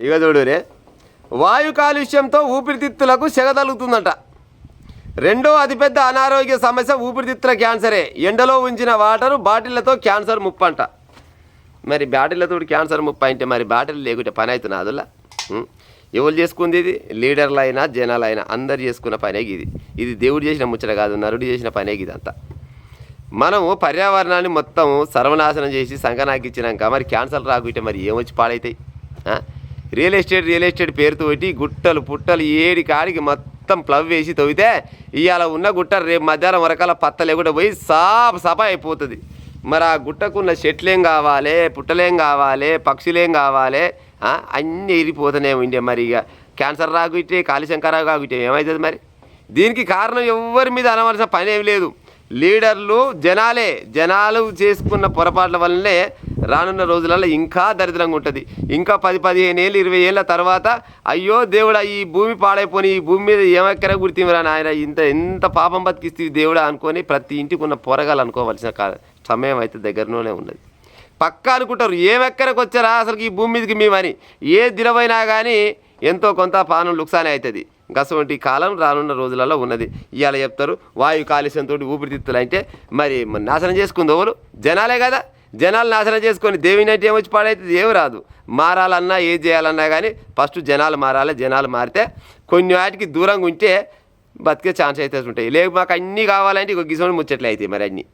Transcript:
ఇక చూడురే, వాయు కాలుష్యంతో ఊపిరితిత్తులకు సెగ తగులుతుందంట. రెండో అతిపెద్ద అనారోగ్య సమస్య ఊపిరితిత్తుల క్యాన్సరే. ఎండలో ఉంచిన వాటరు బాటిళ్లతో క్యాన్సర్ ముప్పు అంట. మరి బాటిళ్లతో క్యాన్సర్ ముప్పు అంటే మరి బాటిల్ లేకుంటే పని అవుతుంది అదులా. ఎవరు చేసుకుంది ఇది? లీడర్లు అయినా జనాలు అయినా అందరు చేసుకున్న పనే ఇది దేవుడు చేసిన ముచ్చట కాదు, నరుడు చేసిన పనే ఇదంతా. మనము పర్యావరణాన్ని మొత్తం సర్వనాశనం చేసి సంకనాకిచ్చినాక మరి క్యాన్సర్ రాకుంటే మరి ఏమొచ్చి పాడవుతాయి? రియల్ ఎస్టేట్ పేరుతో పెట్టి గుట్టలు పుట్టలు ఏడి కాడికి మొత్తం ప్లవ్ వేసి తవ్వితే ఇవాళ ఉన్న గుట్ట రేపు మధ్యాహ్నం వరకాల పత్త లేకుండా పోయి సపా అయిపోతుంది. మరి ఆ గుట్టకున్న చెట్లేం కావాలి, పుట్టలేం కావాలి, పక్షులేం కావాలి, అన్నీ ఎగిరిపోతూనే ఉండే. మరి ఇక క్యాన్సర్ రాకుంటే కాలుష్యం రాకుంటే ఏమవుతుంది? మరి దీనికి కారణం ఎవరి మీద అనవలసిన పని ఏమి లేదు, లీడర్లు జనాలు చేసుకున్న పొరపాట్ల వల్లనే రానున్న రోజులలో ఇంకా దరిద్రంగా ఉంటుంది. ఇంకా 10-15 ఏళ్ళు 20 ఏళ్ళ తర్వాత అయ్యో దేవుడా ఈ భూమి పాడైపోయి ఈ భూమి మీద ఏమెక్కర గుర్తిందిరా నాయన, ఎంత పాపం బతికిస్తే దేవుడా అనుకొని ప్రతి ఇంటికి ఉన్న పొరగాలు అనుకోవాల్సిన సమయం అయితే దగ్గరలోనే ఉన్నది. పక్కా అనుకుంటారు ఏమెక్కరకు వచ్చారా అసలు ఈ భూమి మీదకి మేమని. ఏ దినమైనా కానీ ఎంతో కొంత పానం లుక్సానే అవుతుంది. గసవంటి కాలం రానున్న రోజులలో ఉన్నది. ఇవాళ చెప్తారు వాయు కాలుష్యంతో ఊపిరితిత్తులు అంటే మరి నాశనం చేసుకుంది ఎవరు? జనాలే కదా. జనాలు నాశనం చేసుకొని దేవుని అంటే ఏమొచ్చి పాడైతుంది? ఏమి రాదు. మారాలన్నా ఏది చేయాలన్నా కానీ ఫస్ట్ జనాలు మారాలి. జనాలు మారితే కొన్ని వాటికి దూరంగా ఉంటే బతికే ఛాన్స్ అయితే ఉంటాయి. లేక మాకు అన్నీ కావాలంటే ఇక గిసోని ముచ్చట్లే అవుతాయి మరి అన్నీ.